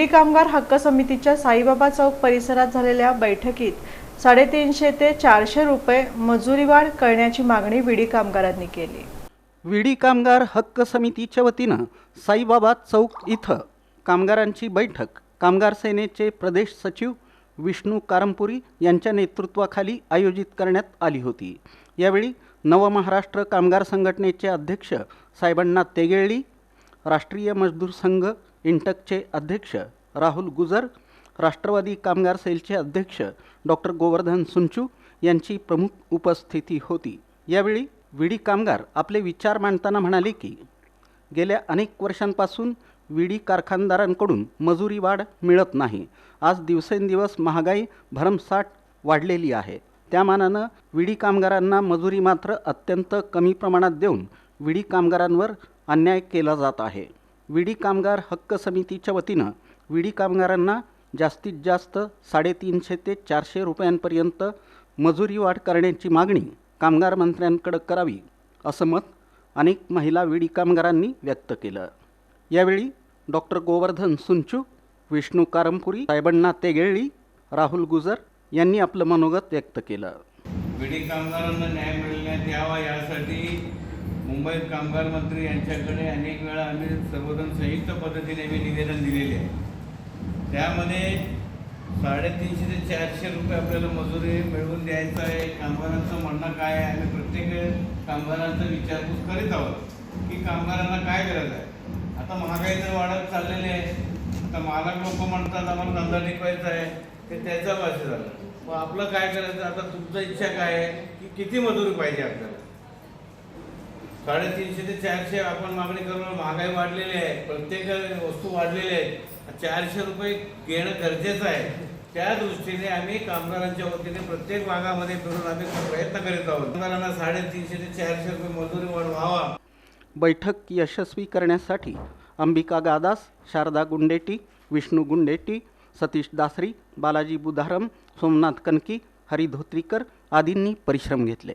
विडी कामगार हक्क समितीच्या साईबाबा चौक परिसरात झालेल्या बैठकीत 350 ते 400 रुपये मजुरीवाढ करण्याची मागणी विडी कामगारांनी केली। विडी कामगार हक्क समितीच्या वतीनं साईबाबा चौक इथं कामगारांची बैठक कामगार सेनेचे प्रदेश सचिव विष्णू कारंपुरी यांच्या नेतृत्वाखाली आयोजित करण्यात आली होती। यावेळी नवमहाराष्ट्र कामगार संघटनेचे अध्यक्ष साहेबांना तेगेळी, राष्ट्रीय मजदूर संघ इंटकचे अध्यक्ष राहुल गुजर, राष्ट्रवादी कामगार सेलचे अध्यक्ष डॉक्टर गोवर्धन सुंचू यांची प्रमुख उपस्थिती होती। यावेळी विडी कामगार आपले विचार मांडताना म्हणाले की गेल्या अनेक वर्षांपासून विडी कारखानदारांकडून मजुरी वाढ मिळत नाही। आज दिवसेंदिवस महागाई भरमसाठ वाढलेली आहे। त्या मानानं विडी कामगारांना मजुरी मात्र अत्यंत कमी प्रमाणात देऊन विडी कामगारांवर अन्याय केला जात आहे। विडी कामगार हक्क समितीच्या वतीनं विडी कामगारांना जास्तीत जास्त 350 ते 400 रुपयांपर्यंत मजुरी वाढ करण्याची मागणी कामगार मंत्र्यांकडे करावी असं मत अनेक महिला विडी कामगारांनी व्यक्त केलं। यावेळी डॉक्टर गोवर्धन सुंचू, विष्णू कारंपुरी, साहेबांना तेगेळी, राहुल गुजर यांनी आपलं मनोगत व्यक्त केलं। विडी कामगारांना न्याय मिळण्यात यावा यासाठी मुंबईत कामगार मंत्री यांच्याकडे अनेक वेळा आम्ही सर्वजण संयुक्त पद्धतीने निवेदन दिलेले आहे। त्यामध्ये 350 ते 400 रुपये आपल्याला मजुरी मिळवून द्यायचं आहे। कामगारांचं म्हणणं काय आहे, आम्ही प्रत्येक कामगारांचा विचारपूस करीत आहोत की कामगारांना काय गरज आहे। आता महागाई तर वाढत चाललेली आहे। आता मालक लोक म्हणतात आम्हाला धंदा टिकवायचा आहे, ते त्याचा भाषा झालं। मग आपलं काय करायचं, आता तुमचं इच्छा काय आहे की किती मजुरी पाहिजे आपल्याला? 350 ते 400 आपण मागणी करून महागाई वाढलेली आहे, प्रत्येक वस्तू वाढलेल्या आहेत। 400 रुपये घेणं गरजेचं आहे। त्या दृष्टीने आम्ही कामगारांच्या वतीने प्रत्येक भागामध्ये फिरून आम्ही प्रयत्न करीत आहोत। कामगारांना 350 ते 400 रुपये मजुरी वाढ व्हावा। बैठक यशस्वी करण्यासाठी अंबिका गादास, शारदा गुंडेटी, विष्णू गुंडेटी, सतीश दासरी, बालाजी बुधारम, सोमनाथ कनकी, हरी धोत्रीकर आदींनी परिश्रम घेतले।